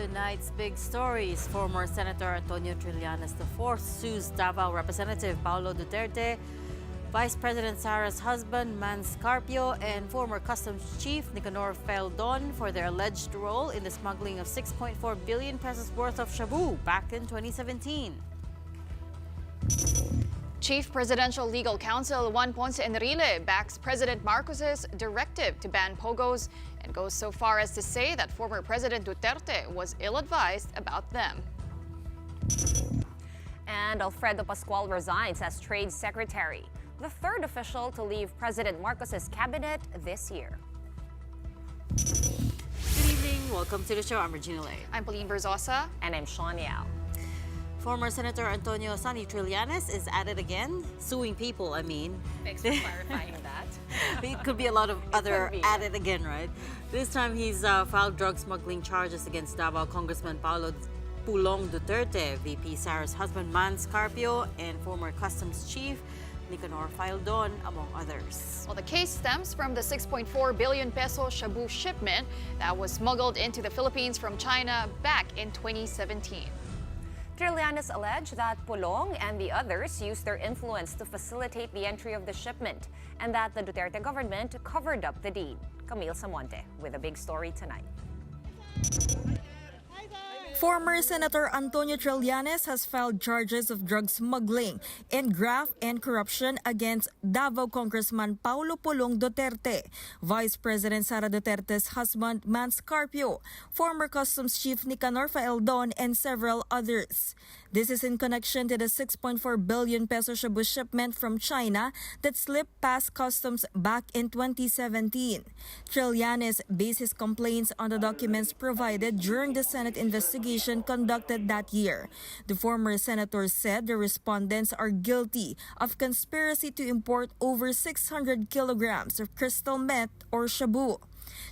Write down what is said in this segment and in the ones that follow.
Tonight's big stories. Former Senator Antonio Trillanes IV sues Davao Representative Pulong Duterte, Vice President Sara's husband, Mans Carpio, and former Customs Chief Nicanor Feldon for their alleged role in the smuggling of 6.4 billion pesos worth of shabu back in 2017. Chief Presidential Legal Counsel Juan Ponce Enrile backs President Marcos's directive to ban POGOs and goes so far as to say that former President Duterte was ill-advised about them. And Alfredo Pascual resigns as Trade Secretary, the third official to leave President Marcos's cabinet this year. Good evening. Welcome to the show. I'm Regina Lay. I'm Pauline Berzosa. And I'm Shawn Yao. Former Senator Antonio "Sonny" Trillanes is at it again, suing people, Thanks for clarifying that. It could be a lot of other be, at it again, right? This time he's filed drug smuggling charges against Davao Congressman Pulong Duterte, VP Sara's husband Mans Carpio, and former Customs Chief Nicanor Feldon, among others. Well, the case stems from the 6.4 billion peso shabu shipment that was smuggled into the Philippines from China back in 2017. Trillanes alleged that Pulong and the others used their influence to facilitate the entry of the shipment and that the Duterte government covered up the deed. Camille Samonte with a big story tonight. Former Senator Antonio Trillanes has filed charges of drug smuggling and graft and corruption against Davao Congressman Paulo Pulong Duterte, Vice President Sara Duterte's husband Mans Carpio, former Customs Chief Nicanor Feldon, and several others. This is in connection to the 6.4 billion peso shabu shipment from China that slipped past customs back in 2017. Trillanes based his complaints on the documents provided during the Senate investigation conducted that year. The former senator said the respondents are guilty of conspiracy to import over 600 kilograms of crystal meth or shabu.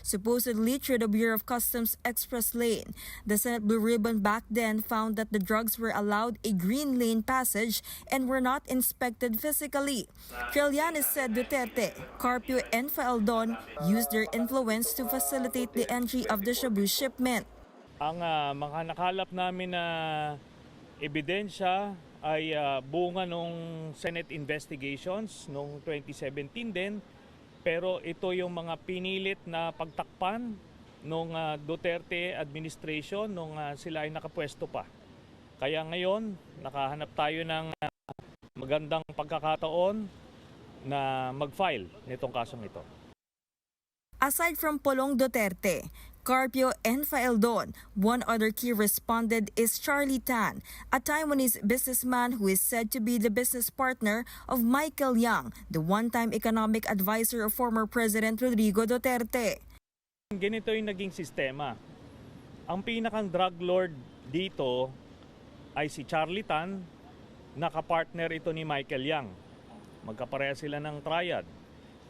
Supposedly through the Bureau of Customs Express Lane, the Senate Blue Ribbon back then found that the drugs were allowed a green lane passage and were not inspected physically. Trillanes said Duterte, Carpio, and Feldon used their influence to facilitate the entry of the shabu shipment. Ang mga nakalap namin na ebidensya ay bunga nung Senate investigations noong 2017 din. Pero ito yung mga pinilit na pagtakpan nung Duterte administration nung sila ay nakapwesto pa. Kaya ngayon, nakahanap tayo ng magandang pagkakataon na mag-file nitong kasong ito. Aside from Pulong Duterte, Carpio, and Feldon, one other key respondent is Charlie Tan, a Taiwanese businessman who is said to be the business partner of Michael Yang, the one-time economic advisor of former President Rodrigo Duterte. Ganito yung naging sistema. Ang pinakang drug lord dito ay si Charlie Tan, nakapartner ito ni Michael Yang. Magkapareha sila ng triad.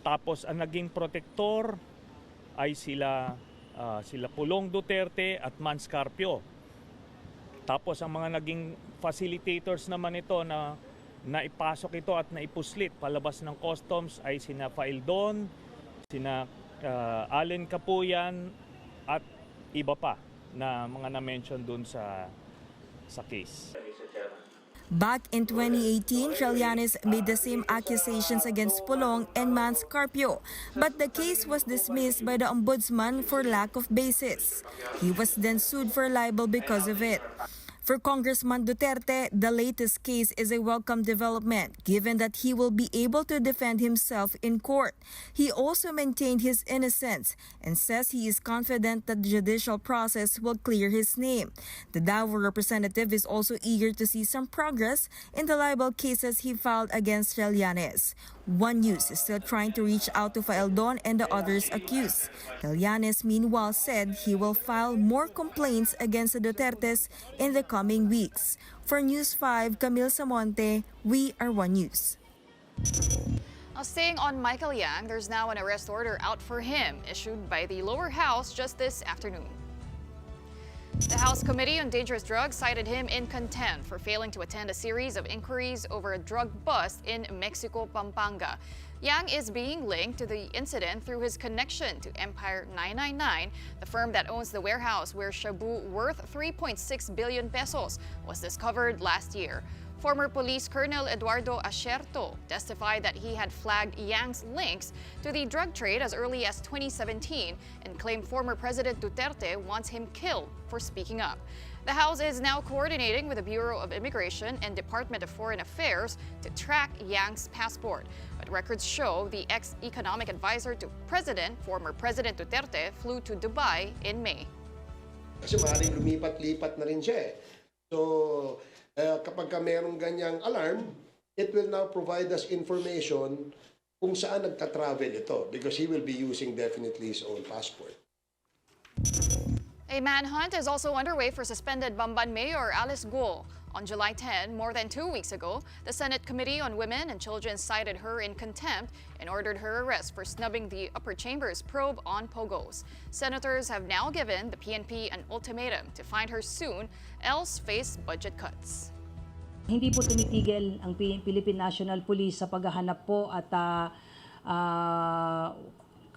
Tapos ang naging protector ay sila Pulong Duterte at Mans Carpio. Tapos ang mga naging facilitators naman ito na naipasok ito at naipuslit palabas ng customs ay sina Feldon, sina Allen Capuyan at iba pa na mga na-mention dun sa case. Back in 2018, Trillanes made the same accusations against Pulong and Mans Carpio, but the case was dismissed by the ombudsman for lack of basis. He was then sued for libel because of it. For Congressman Duterte, the latest case is a welcome development, given that he will be able to defend himself in court. He also maintained his innocence and says he is confident that the judicial process will clear his name. The Davao representative is also eager to see some progress in the libel cases he filed against Trillanes. One News is still trying to reach out to Feldon and the others accused. Trillanes, meanwhile, said he will file more complaints against the Dutertes in the coming weeks. For News 5, Camille Samonte, we are One News. Now, staying on Michael Yang, there's now an arrest order out for him, issued by the lower house just this afternoon. The House Committee on Dangerous Drugs cited him in contempt for failing to attend a series of inquiries over a drug bust in Mexico, Pampanga. Yang is being linked to the incident through his connection to Empire 999, the firm that owns the warehouse where shabu worth 3.6 billion pesos was discovered last year. Former Police Colonel Eduardo Asierto testified that he had flagged Yang's links to the drug trade as early as 2017 and claimed former President Duterte wants him killed for speaking up. The House is now coordinating with the Bureau of Immigration and Department of Foreign Affairs to track Yang's passport. But records show the ex-economic advisor to former President Duterte, flew to Dubai in May. Kasi maaaring lumipat-lipat na rin siya eh. So, kapag merong ganyang alarm, it will now provide us information kung saan nagta-travel ito because he will be using definitely his own passport. A manhunt is also underway for suspended Bamban Mayor Alice Guo. On July 10, more than 2 weeks ago, the Senate Committee on Women and Children cited her in contempt and ordered her arrest for snubbing the upper chamber's probe on POGOs. Senators have now given the PNP an ultimatum to find her soon, else face budget cuts. Hindi po tumitigil ang Philippine National Police sa paghahanap po at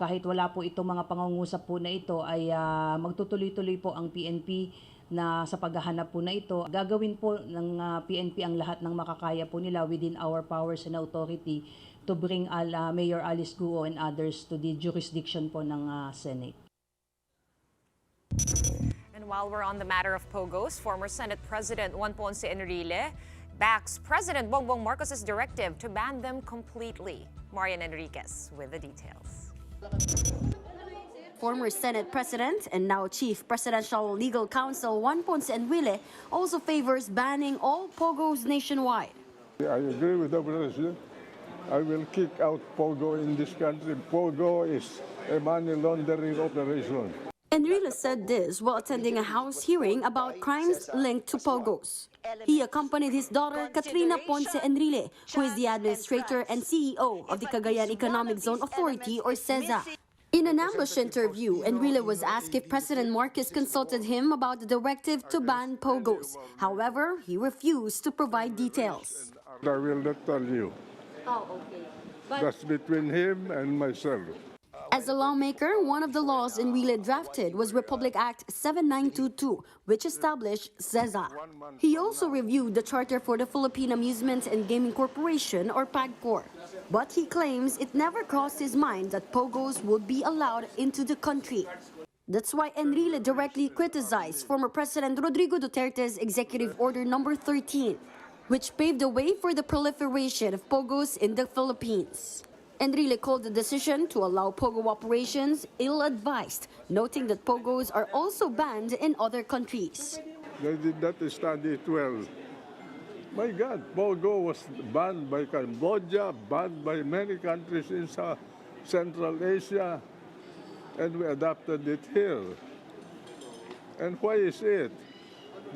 kahit wala po itong mga pangungusap po na ito ay magtutuloy-tuloy po ang PNP na sa paghahanap po na ito. Gagawin po ng PNP ang lahat ng makakaya po nila within our powers and authority to bring Mayor Alice Guo and others to the jurisdiction po ng Senate. And while we're on the matter of POGOs, former Senate President Juan Ponce Enrile backs President Bongbong Marcos's directive to ban them completely. Marian Enriquez with the details. Former Senate President and now Chief Presidential Legal Counsel Juan Ponce Enrile also favors banning all POGOs nationwide. I agree with the President. I will kick out POGO in this country. POGO is a money laundering operation. Enrile said this while attending a House hearing about crimes linked to POGOs. He accompanied his daughter, Katrina Ponce Enrile, who is the administrator and CEO of the Cagayan Economic Zone Authority, or CEZA. In an ambush interview, Enrile was asked if President Marcos consulted him about the directive to ban POGOs. However, he refused to provide details. I will not tell you. Oh, okay. That's between him and myself. As a lawmaker, one of the laws Enrile drafted was Republic Act 7922, which established CEZA. He also reviewed the charter for the Philippine Amusement and Gaming Corporation, or PAGCOR. But he claims it never crossed his mind that POGOs would be allowed into the country. That's why Enrile directly criticized former President Rodrigo Duterte's Executive Order No. 13, which paved the way for the proliferation of POGOs in the Philippines. Enrile called the decision to allow POGO operations ill-advised, noting that POGOs are also banned in other countries. They did not study it well. My God, POGO was banned by Cambodia, banned by many countries in Central Asia, and we adopted it here. And why is it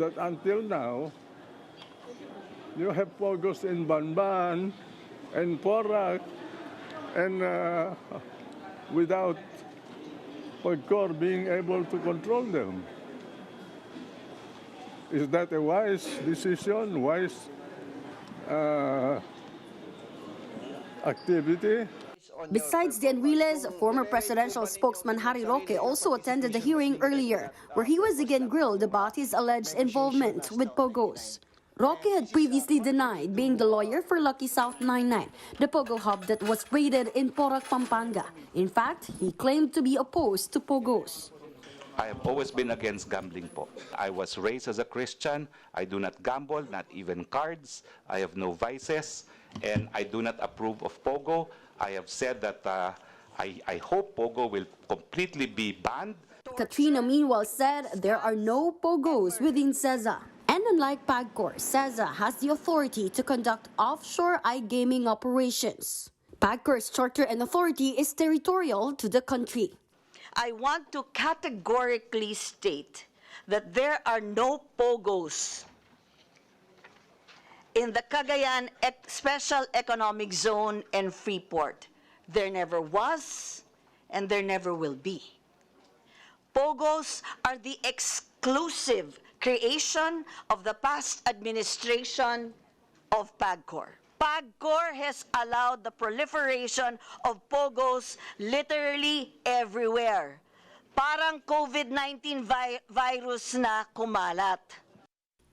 that until now, you have POGOs in Banban and Porac, and without PAGCOR being able to control them? Is that a wise decision, wise activity? Besides the Enriles, former presidential spokesman Harry Roque also attended the hearing earlier, where he was again grilled about his alleged involvement with POGOs. Roque had previously denied being the lawyer for Lucky South 99, the POGO hub that was raided in Porac, Pampanga. In fact, he claimed to be opposed to POGOs. I have always been against gambling po. I was raised as a Christian. I do not gamble, not even cards. I have no vices, and I do not approve of POGO. I have said that I hope POGO will completely be banned. Katrina meanwhile said there are no POGOs within CEZA. And unlike PAGCOR, CEZA has the authority to conduct offshore iGaming operations. PAGCOR's charter and authority is territorial to the country. I want to categorically state that there are no POGOs in the Cagayan Special Economic Zone and Freeport. There never was, and there never will be. POGOs are the exclusive creation of the past administration of PAGCOR. PAGCOR has allowed the proliferation of POGOs literally everywhere. Parang COVID-19 virus na kumalat.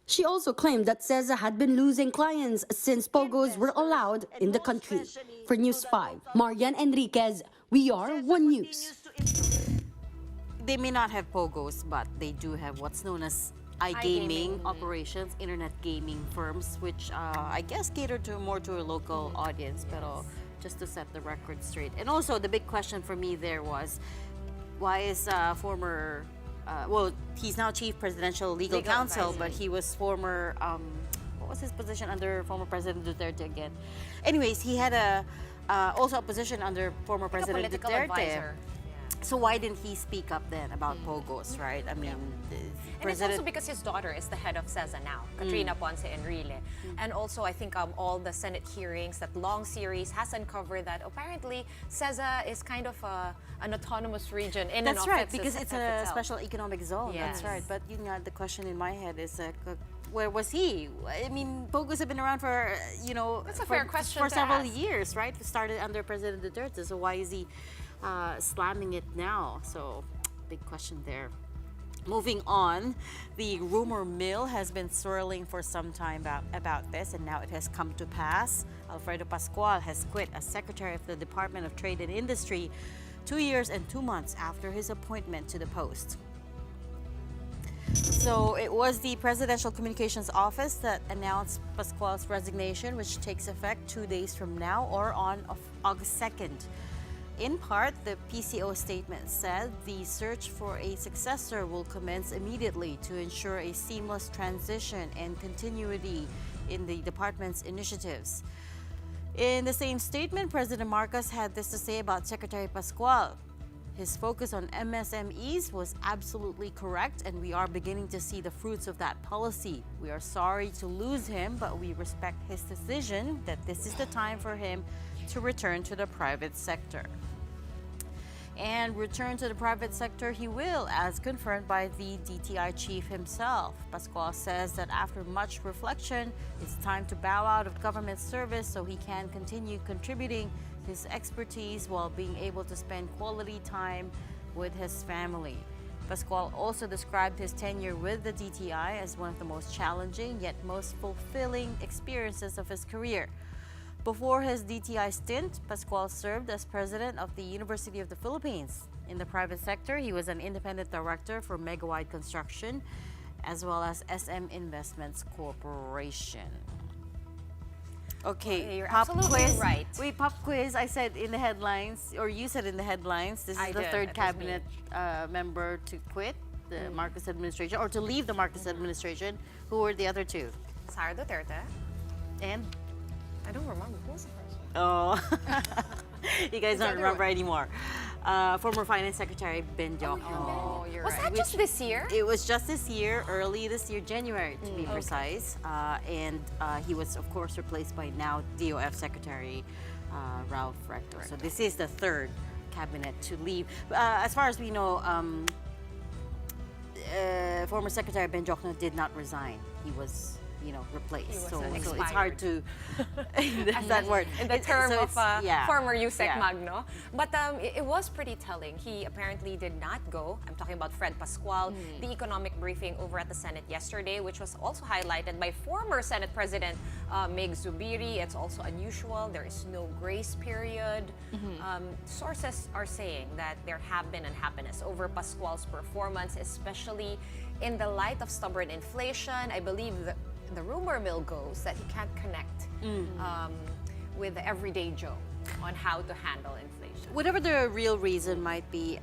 She also claimed that CESA had been losing clients since POGOs were allowed in the country. For News 5, Marian Enriquez, We Are One News. They may not have POGOs, but they do have what's known as iGaming operations, internet gaming firms, which I guess cater to more to a local audience, pero just to set the record straight. And also, the big question for me there was, why is former, well, he's now Chief Presidential Legal Counsel, but he was former, what was his position under former President Duterte again? Anyways, he had also a position under former President political Duterte. advisor. So why didn't he speak up then about POGOs, right? I mean, And it's also because his daughter is the head of CESA now, Katrina Ponce Enrile. And also, I think all the Senate hearings, that long series, has uncovered that apparently CESA is kind of an autonomous region in That's and of right, itself. because it's a special economic zone. That's Yes. right. But you know, the question in my head is, where was he? I mean, POGOs have been around for, you know, That's a fair question for to several ask. years, right? It started under President Duterte. So why is he slamming it now? So big question there. Moving on, the rumor mill has been swirling for some time about this, and now it has come to pass. Alfredo Pascual has quit as Secretary of the Department of Trade and Industry 2 years and 2 months after his appointment to the post. So it was the Presidential Communications Office that announced Pascual's resignation, which takes effect 2 days from now or on August 2nd. In part, the PCO statement said the search for a successor will commence immediately to ensure a seamless transition and continuity in the department's initiatives. In the same statement, President Marcos had this to say about Secretary Pascual. His focus on MSMEs was absolutely correct, and we are beginning to see the fruits of that policy. We are sorry to lose him, but we respect his decision that this is the time for him to return to the private sector. And return to the private sector he will, as confirmed by the DTI chief himself. Pascual says that after much reflection, it's time to bow out of government service so he can continue contributing his expertise while being able to spend quality time with his family. Pascual also described his tenure with the DTI as one of the most challenging yet most fulfilling experiences of his career. Before his DTI stint, Pascual served as president of the University of the Philippines. In the private sector, he was an independent director for Megawide Construction, as well as SM Investments Corporation. Okay, You're pop absolutely quiz. right. Wait, pop quiz. I said in the headlines, or you said in the headlines, this is the third cabinet member to quit the Marcos administration, or to leave the Marcos administration. Who were the other two? Sara Duterte. And? I don't remember. Who was the first one? Oh, you guys don't remember anymore. Former Finance Secretary Ben Jokno. Oh, you're Was right. that just this year? It was just this year, early this year, January to be precise. And he was, of course, replaced by now DOF Secretary Ralph Rector. So this is the third cabinet to leave. As far as we know, former Secretary Ben Jokno did not resign. He was, replaced. So it's hard to that's that word. In the term of former USEC Yeah. Magno. But it was pretty telling. He apparently did not go. I'm talking about Fred Pascual, the economic briefing over at the Senate yesterday, which was also highlighted by former Senate President Mig Zubiri. It's also unusual. There is no grace period. Sources are saying that there have been unhappiness over Pascual's performance, especially in the light of stubborn inflation. I believe the rumor mill goes that he can't connect with the everyday Joe on how to handle inflation. Whatever the real reason might be,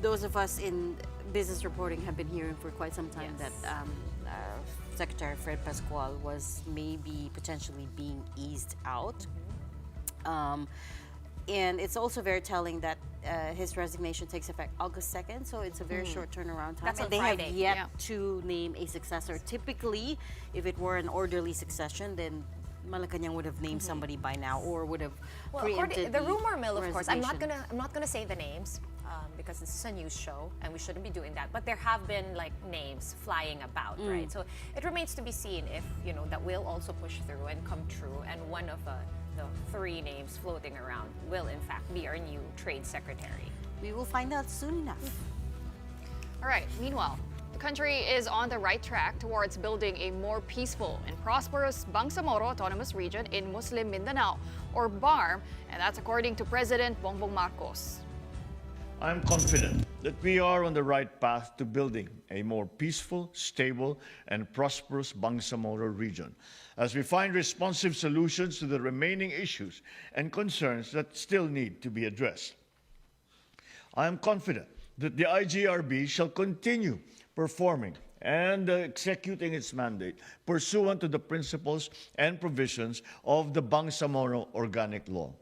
those of us in business reporting have been hearing for quite some time that Secretary Fred Pascual was maybe potentially being eased out. And it's also very telling that his resignation takes effect August 2nd, so it's a very short turnaround time. That's and on they Friday. have yet to name a successor. Typically, if it were an orderly succession, then Malacanang would have named somebody by now, or would have preempted the rumor mill, of course. I'm not resignation. gonna say the names. because this is a news show and we shouldn't be doing that. But there have been like names flying about, right? So it remains to be seen if that will also push through and come true. And one of the 3 names floating around will in fact be our new trade secretary. We will find out soon enough. All right, meanwhile, the country is on the right track towards building a more peaceful and prosperous Bangsamoro Autonomous Region in Muslim Mindanao, or BARMM, and that's according to President Bongbong Marcos. I'm confident that we are on the right path to building a more peaceful, stable, and prosperous Bangsamoro region as we find responsive solutions to the remaining issues and concerns that still need to be addressed. I am confident that the IGRB shall continue performing and executing its mandate pursuant to the principles and provisions of the Bangsamoro Organic Law.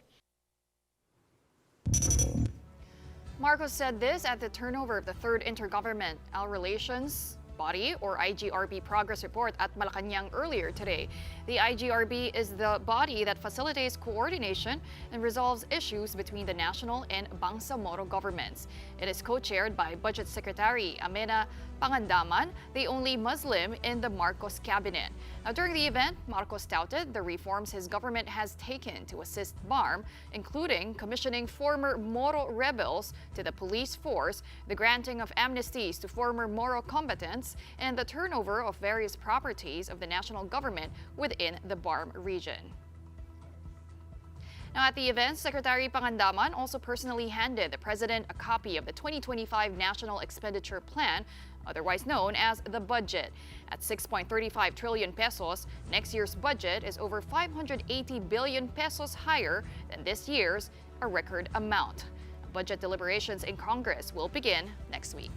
Marcos said this at the turnover of the 3rd Intergovernmental Relations Body, or IGRB, progress report at Malacanang earlier today. The IGRB is the body that facilitates coordination and resolves issues between the national and Bangsamoro governments. It is co-chaired by Budget Secretary Amena Pangandaman, the only Muslim in the Marcos cabinet. Now, during the event, Marcos touted the reforms his government has taken to assist BARMM, including commissioning former Moro rebels to the police force, the granting of amnesties to former Moro combatants, and the turnover of various properties of the national government within the BARMM region. Now, at the event, Secretary Pangandaman also personally handed the President a copy of the 2025 National Expenditure Plan, otherwise known as the budget. At 6.35 trillion pesos, next year's budget is over 580 billion pesos higher than this year's, a record amount. Budget deliberations in Congress will begin next week.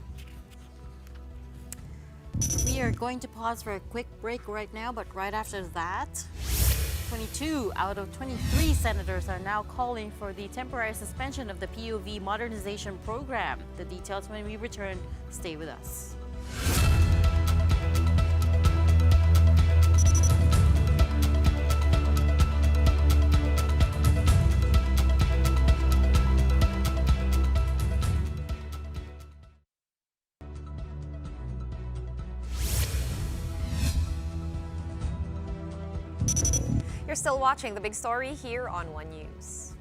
We are going to pause for a quick break right now, but right after that, 22 out of 23 senators are now calling for the temporary suspension of the POV modernization program. The details when we return. Stay with us. You're still watching The Big Story here on One News.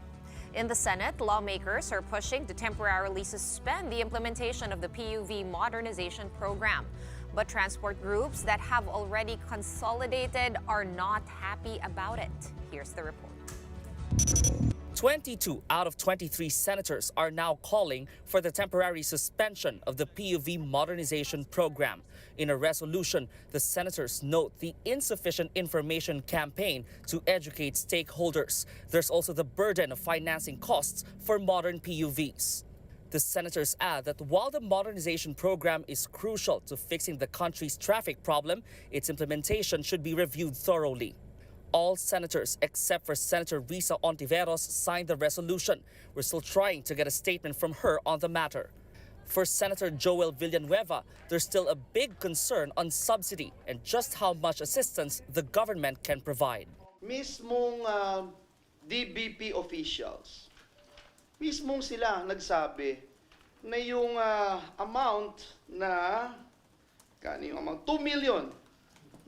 In the Senate, lawmakers are pushing to temporarily suspend the implementation of the PUV modernization program. But transport groups that have already consolidated are not happy about it. Here's the report. 22 out of 23 senators are now calling for the temporary suspension of the PUV modernization program. In a resolution, the senators note the insufficient information campaign to educate stakeholders. There's also the burden of financing costs for modern PUVs. The senators add that while the modernization program is crucial to fixing the country's traffic problem, its implementation should be reviewed thoroughly. All senators except for Senator Risa Ontiveros signed the resolution. We're still trying to get a statement from her on the matter. For Senator Joel Villanueva, there's still a big concern on subsidy and just how much assistance the government can provide. Mismong DBP officials, mismong sila nagsabi na yung amount na, yung amount, 2 million,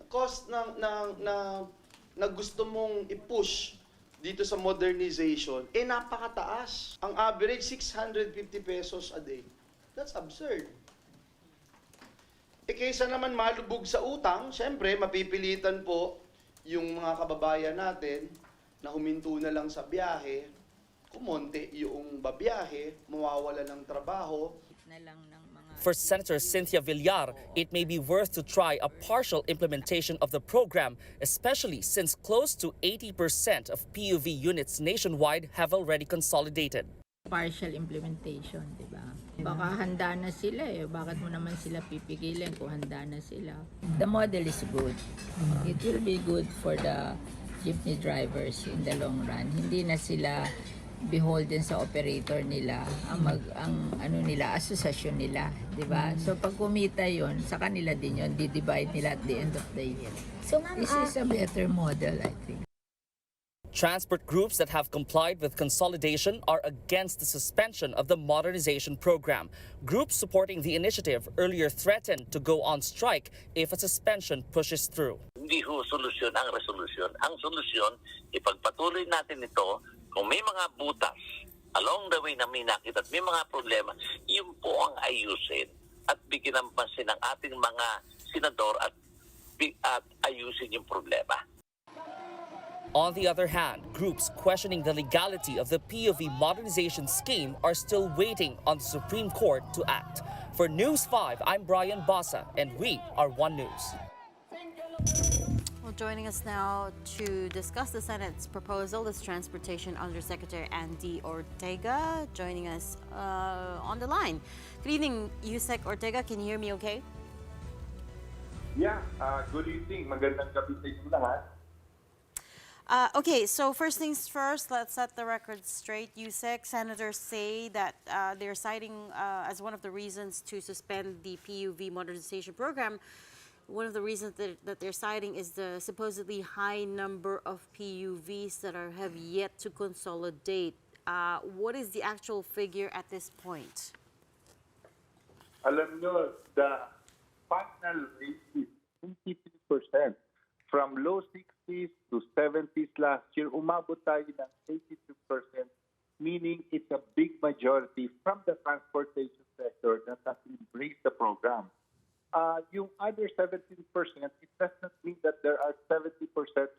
cost na gusto mong i-push dito sa modernization, napakataas. Ang average, 650 pesos a day. That's absurd. Kaysa naman malubog sa utang, syempre, mapipilitan po yung mga kababayan natin na huminto na lang sa biyahe, kumonte yung babiyahe, mawawala ng trabaho. For Senator Cynthia Villar, it may be worth to try a partial implementation of the program, especially since close to 80% of PUV units nationwide have already consolidated. Partial implementation, di ba? Baka handa na sila Bakit mo naman sila pipigilin kung handa na sila? The model is good. It will be good for the jeepney drivers in the long run. Hindi na sila beholden sa operator nila, ang asosasyon nila, di ba? So pag kumita yon, sa kanila din yon, di-divide nila at the end of the year. So this is a better model, I think. Transport groups that have complied with consolidation are against the suspension of the modernization program. Groups supporting the initiative earlier threatened to go on strike if a suspension pushes through. Hindi ho solusyon ang resolusyon. Ang solusyon, ipagpatuloy natin ito. Kung may mga butas along the way na may nakita at may mga problema, yun po ang ayusin at bigyan ng pansin ng ating mga senador at ayusin yung problema. On the other hand, groups questioning the legality of the POV modernization scheme are still waiting on the Supreme Court to act. For News 5, I'm Brian Basa, and we are One News. Well, joining us now to discuss the Senate's proposal is Transportation Undersecretary Andy Ortega, joining us on the line. Good evening, Yusek Ortega. Can you hear me okay? Yeah, good evening. Magandang gabi sa inyong lahat. Okay, so first things first, let's set the record straight. Yusek, senators say that they're citing as one of the reasons to suspend the PUV modernization program. One of the reasons that they're citing is the supposedly high number of PUVs that have yet to consolidate. What is the actual figure at this point? Alam nyo, the final rate is 83%. From low 60s to 70s last year, umabot tayo ng 82%, meaning it's a big majority from the transportation sector that has embraced the program. Yung other 17%, it does not mean that there are 70%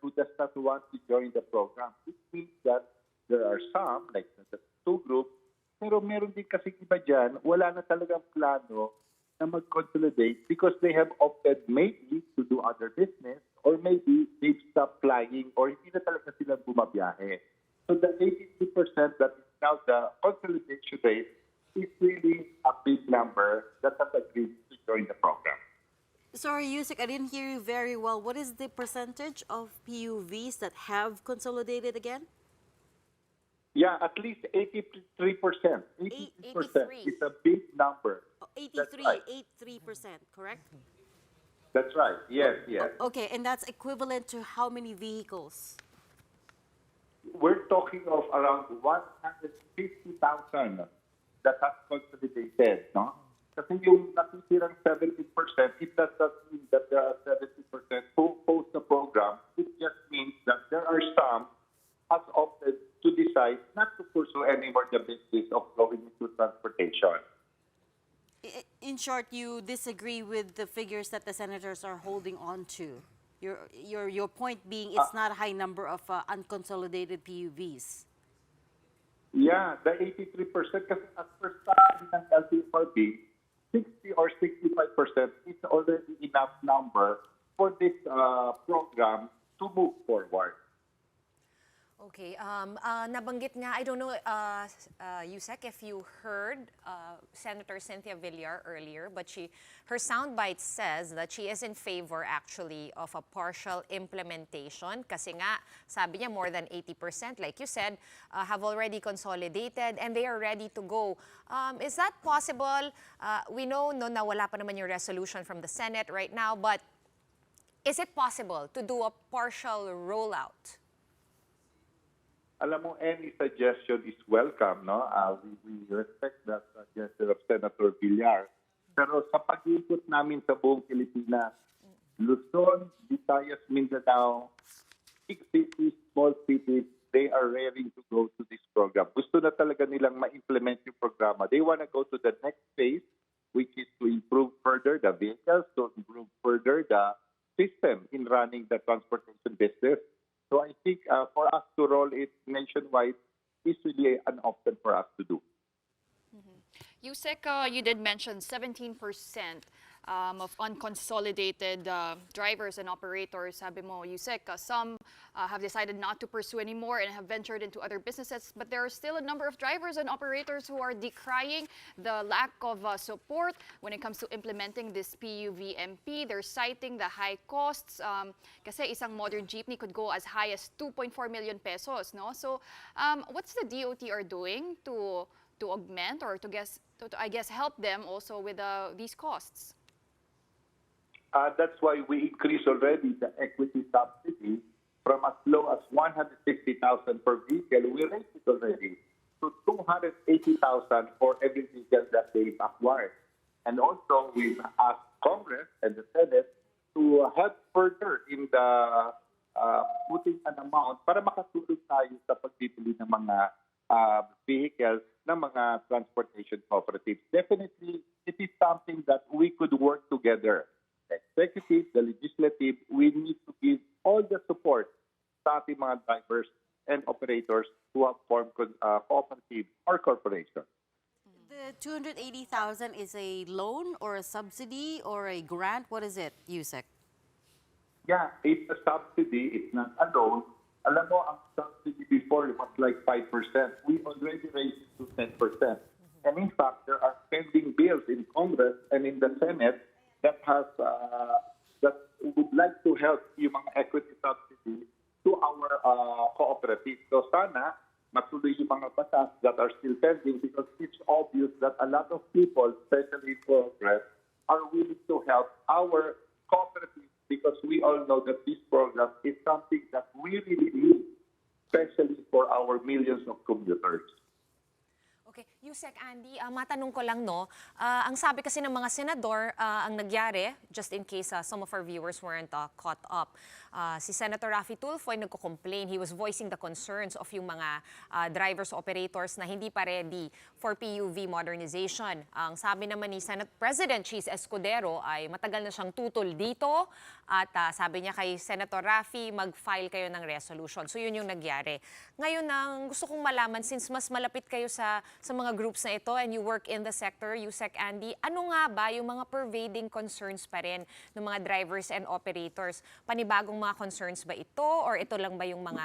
who does not want to join the program. It means that there are some, like the two groups, pero meron din kasi iba dyan, wala na talagang plano na mag-consolidate because they have opted maybe to do other business or maybe they've stopped flying or hindi na talaga silang bumabiyahe. So the 83% that is now the consolidation rate is really a big number that has agreed to join the program. Sorry, Yusek, I didn't hear you very well. What is the percentage of PUVs that have consolidated again? Yeah, at least 83%. 83% is a big number. 83%, right. 83%, correct? That's right. Yes, yes. Okay, and that's equivalent to how many vehicles? We're talking of around 150,000 that has consolidated, no? Kasi yung natitirang 70%, it does not mean that there are 70% who post the program. It just means that there are some has opted to decide not to pursue anymore the business of going into transportation. In short, you disagree with the figures that the senators are holding on to. Your point being it's not a high number of unconsolidated PUVs. Yeah, the 83% kasi as per study ng LTFRB, 60 or 65% is already enough number for this program to move forward. Okay, nabanggit nga, I don't know, Yusek, if you heard Senator Cynthia Villar earlier, but her soundbite says that she is in favor actually of a partial implementation kasi nga, sabi niya more than 80%, like you said, have already consolidated and they are ready to go. Is that possible? We know no, na wala pa naman yung resolution from the Senate right now, but is it possible to do a partial rollout? Alam mo, any suggestion is welcome, no? We respect that suggestion of Senator Villar. Pero sa pag-ikot namin sa buong Pilipinas, Luzon, Visayas, Mindanao, big cities, small cities, they are raring to go to this program. Gusto na talaga nilang ma-implement yung programa. They want to go to the next phase, which is to improve further the vehicles, to improve further the system in running the transportation business. So I think for us to roll it nationwide is really an option for us to do. Yusek, you did mention 17% of unconsolidated drivers and operators. Sabi mo, Yusek, some have decided not to pursue anymore and have ventured into other businesses. But there are still a number of drivers and operators who are decrying the lack of support when it comes to implementing this PUVMP. They're citing the high costs. Kasi isang modern jeepney could go as high as 2.4 million pesos. No? So what's the DOT are doing to augment or to help them also with these costs? That's why we increase already the equity subsidy from as low as 160,000 per vehicle, we raised it already to 280,000 for every vehicle that they've acquired. And also, we've asked Congress and the Senate to help further in the putting an amount para makatulong tayo sa pagbibili ng mga vehicles ng mga transportation cooperatives. Definitely, it is something that we could work together. The executive, the legislative, we need to give all the support sa ating mga drivers and operators who have formed cooperatives or corporations. The 280,000 is a loan or a subsidy or a grant? What is it, Yusek? Yeah, it's a subsidy. It's not a loan. Alam mo, ang subsidy before was like 5%. We already raised it to 10%. And in fact, there are pending bills in Congress and in the Senate that would like to help yung mga equity subsidy to our cooperatives. So sana, matuloy yung mga batas that are still pending because it's obvious that a lot of people, especially in Congress, are willing to help our cooperatives because we all know that this program is something that we really need, especially for our millions of commuters. Okay, Yusek, Andy, matanong ko lang, no, ang sabi kasi ng mga senador, ang nagyari, just in case some of our viewers weren't caught up, si Senator Raffy Tulfo ay nagko-complain. He was voicing the concerns of yung mga drivers, operators na hindi pa ready for PUV modernization. Ang sabi naman ni Senate President Cheese Escudero ay matagal na siyang tutol dito at sabi niya kay Senator Raffy, mag-file kayo ng resolution. So yun yung nagyari. Ngayon, gusto kong malaman, since mas malapit kayo sa mga groups na ito and you work in the sector, Yusek, Andy, ano nga ba yung mga pervading concerns pa rin ng mga drivers and operators? Panibagong mga concerns ba ito or ito lang ba yung mga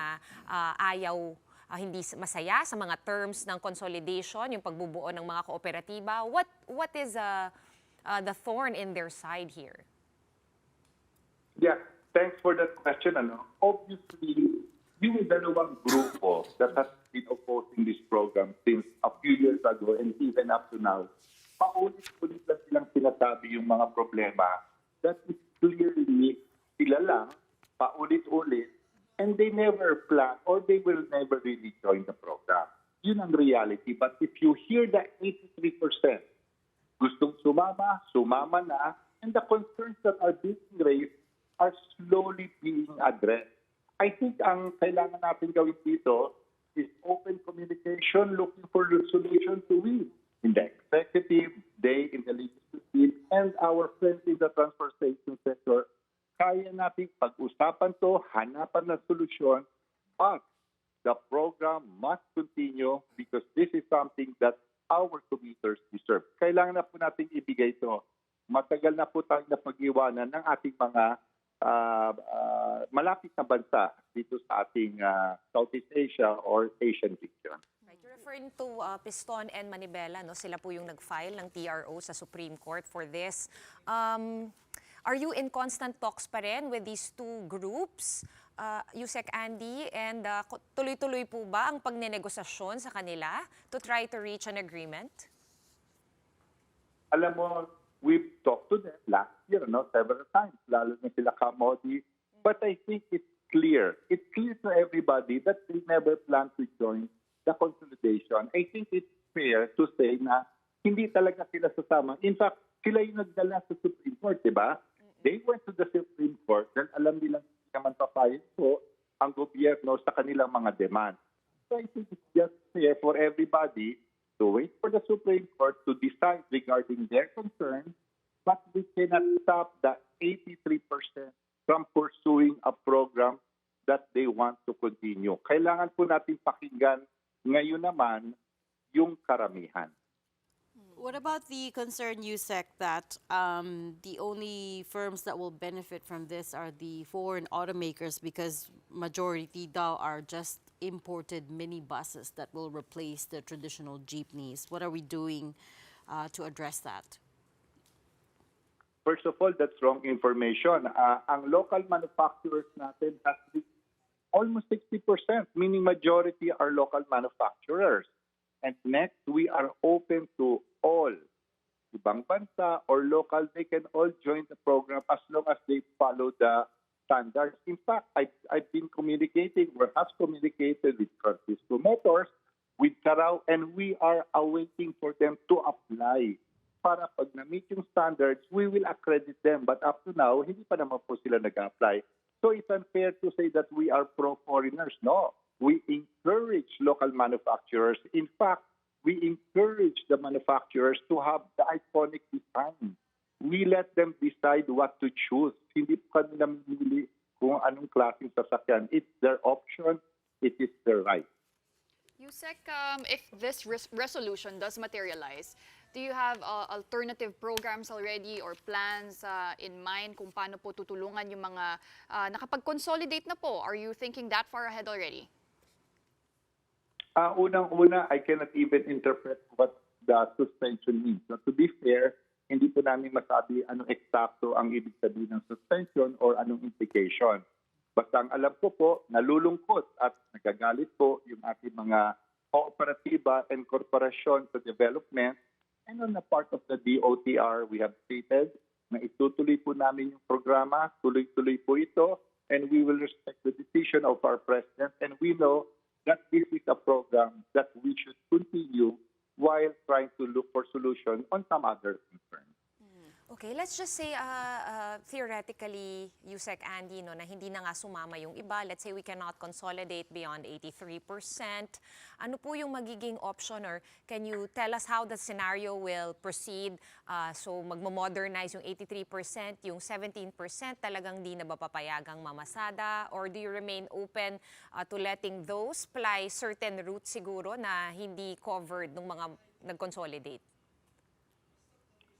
ayaw, hindi masaya sa mga terms ng consolidation, yung pagbubuo ng mga kooperatiba? What is the thorn in their side here? Yeah, thanks for that question. Obviously, yung dalawang grupo that has been opposing this program since a few years ago and even up to now, paulit-ulit lang silang sinasabi yung mga problema that is clearly sila lang, paulit-ulit, and they never plan or they will never really join the program. Yun ang reality. But if you hear that 83% gustong sumama na, and the concerns that are being raised are slowly being addressed. I think ang kailangan natin gawin dito is open communication, looking for solutions to win. In the executive, they in the legislative, and our friends in the transportation sector, kaya natin pag-usapan to, hanapan ng solusyon, but the program must continue because this is something that our commuters deserve. Kailangan na po natin ibigay ito. Matagal na po tayong napag-iwanan ng ating mga malapit na bansa dito sa ating Southeast Asia or Asian region. Right. You're referring to Piston and Manibela, no? Sila po yung nag-file ng TRO sa Supreme Court for this. Are you in constant talks pa rin with these two groups, Yusek, Andy? And tuloy-tuloy po ba ang pagnenegosasyon sa kanila to try to reach an agreement? Alam mo, we've talked to them last year, several times, lalo na sila Kamodi. But I think it's clear. It's clear to everybody that they never plan to join the consolidation. I think it's fair to say na hindi talaga sila sasama. In fact, sila yung nagdala sa Supreme Court, di ba? They went to the Supreme Court dahil alam nilang hindi naman papayag po ang gobyerno sa kanilang mga demands. So I think it's just fair for everybody to wait for the Supreme Court to decide regarding their concerns, but we cannot stop the 83% from pursuing a program that they want to continue. Kailangan po natin pakinggan ngayon naman yung karamihan. What about the concern, Yusek, that the only firms that will benefit from this are the foreign automakers because majority daw are just imported minibuses that will replace the traditional jeepneys? What are we doing to address that? First of all, that's wrong information. Ang local manufacturers natin has reached almost 60%, meaning majority are local manufacturers. And next, we are open to all. Ibang bansa or local, they can all join the program as long as they follow the standards. In fact, I've been communicating or has communicated with Francisco Motors, with Carao, and we are awaiting for them to apply. Para pag na-meet yung standards, we will accredit them. But up to now, hindi pa naman po sila nag-apply. So it's unfair to say that we are pro-foreigners. No, we encourage local manufacturers. In fact, we encourage the manufacturers to have the iconic design. We let them decide what to choose. Hindi po kami namimili kung anong klaseng sasakyan. It's their option. It is their right. Yusek, if this resolution does materialize, do you have alternative programs already or plans in mind kung paano po tutulungan yung mga nakapag-consolidate na po? Are you thinking that far ahead already? Unang-una, I cannot even interpret what the suspension means. So to be fair, hindi po namin masabi anong eksakto ang ibig sabihin ng suspension or anong implication. Basta ang alam ko po, nalulungkot at nagagalit po yung ating mga kooperatiba and korporasyon sa development. And on the part of the DOTR, we have stated na itutuloy po namin yung programa, tuloy-tuloy po ito, and we will respect the decision of our President. And we know that this is a program that we should continue while trying to look for solutions on some other concerns. Okay, let's just say theoretically, Yusek Andy, no, na hindi na nga sumama yung iba. Let's say we cannot consolidate beyond 83%. Ano po yung magiging option, or can you tell us how the scenario will proceed? So magmo-modernize yung 83%, yung 17% talagang di na ba papayagang mamasada? Or do you remain open to letting those fly certain routes siguro na hindi covered ng mga nag-consolidate?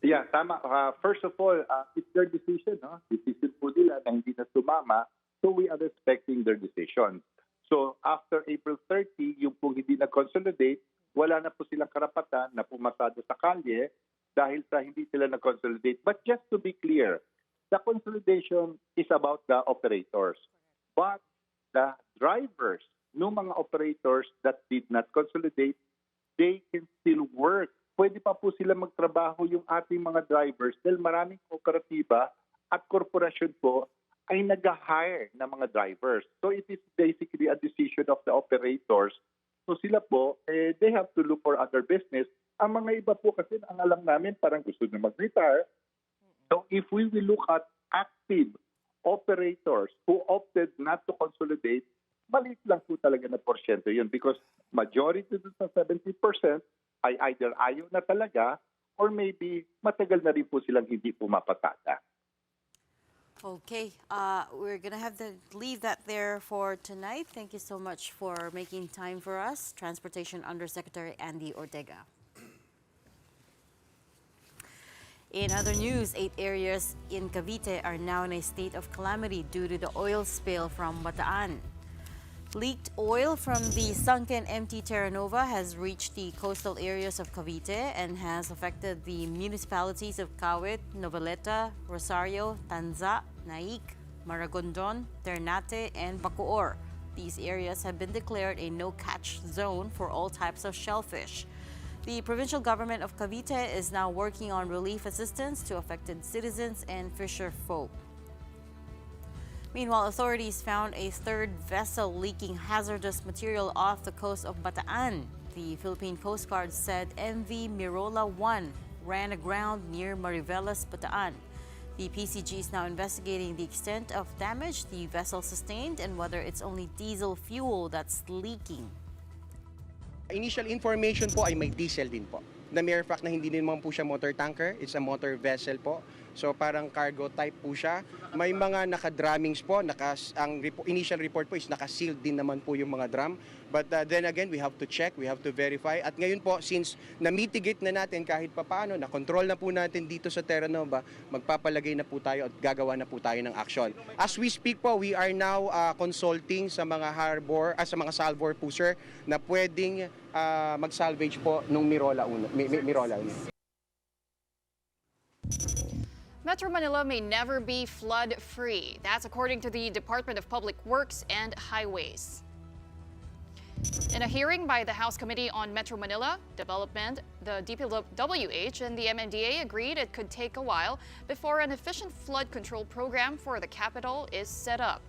Yeah, tama. First of all, it's their decision. No? Decision po nila na hindi na sumama, so we are respecting their decision. So after April 30, yung pong hindi na-consolidate, wala na po silang karapatan na pumasado sa kalye dahil sa hindi sila na-consolidate. But just to be clear, the consolidation is about the operators. But the drivers, no mga operators that did not consolidate, they can still work. Pwede pa po sila magtrabaho yung ating mga drivers dahil maraming kooperatiba at korporasyon po ay nag-hire ng mga drivers. So it is basically a decision of the operators. So sila po, they have to look for other business. Ang mga iba po kasi, ang alam namin, parang gusto na mag-retire. So if we will look at active operators who opted not to consolidate, maliit lang po talaga na porsyento yun because majority dun sa 70% ay either ayaw na talaga or maybe matagal na rin po silang hindi pumapatada. Okay, we're gonna have to leave that there for tonight. Thank you so much for making time for us, Transportation Undersecretary Andy Ortega. In other news, 8 areas in Cavite are now in a state of calamity due to the oil spill from Bataan. Leaked oil from the sunken MT Terra Nova has reached the coastal areas of Cavite and has affected the municipalities of Cavite, Noveleta, Rosario, Tanza, Naik, Maragondon, Ternate, and Bacoor. These areas have been declared a no-catch zone for all types of shellfish. The provincial government of Cavite is now working on relief assistance to affected citizens and fisher folk. Meanwhile, authorities found a third vessel leaking hazardous material off the coast of Bataan. The Philippine Coast Guard said MV Mirola 1 ran aground near Marivelas, Bataan. The PCG is now investigating the extent of damage the vessel sustained and whether it's only diesel fuel that's leaking. Initial information po ay may diesel din po. The mere fact na hindi din naman po siya motor tanker, it's a motor vessel po. So parang cargo type po siya. May mga naka-drummings po, initial report po is naka-sealed din naman po yung mga drum. But then again, we have to check, we have to verify. At ngayon po, since na-mitigate na natin kahit papaano, na-control na po natin dito sa Terra Nova, magpapalagay na po tayo at gagawa na po tayo ng action. As we speak po, we are now consulting sa mga harbor, sa mga salvor po sir, na pwedeng mag-salvage po nung Mirola 1. Metro Manila may never be flood-free. That's according to the Department of Public Works and Highways. In a hearing by the House Committee on Metro Manila Development, the DPWH and the MMDA agreed it could take a while before an efficient flood control program for the capital is set up.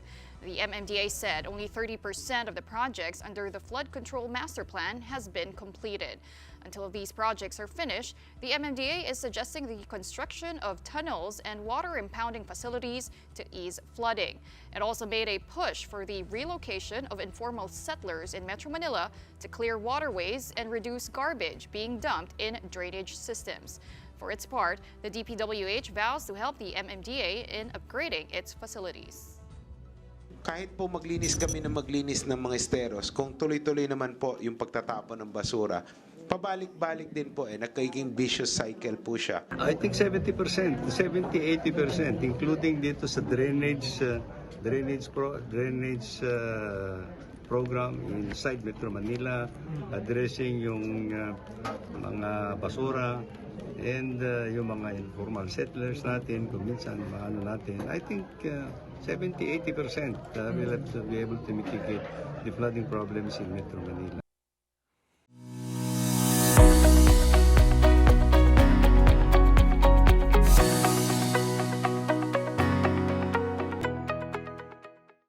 The MMDA said only 30% of the projects under the Flood Control Master Plan has been completed. Until these projects are finished, the MMDA is suggesting the construction of tunnels and water impounding facilities to ease flooding. It also made a push for the relocation of informal settlers in Metro Manila to clear waterways and reduce garbage being dumped in drainage systems. For its part, the DPWH vows to help the MMDA in upgrading its facilities. Kahit po maglinis kami ng mga esteros, kung tuloy-tuloy naman po yung pagtatapon ng basura, pabalik-balik din po nagiging vicious cycle po siya. I think 70%, 70-80%, including dito sa drainage program inside Metro Manila, addressing yung mga basura and yung mga informal settlers natin, kung minsan maano natin. I think 70-80% will have to be able to mitigate the flooding problems in Metro Manila.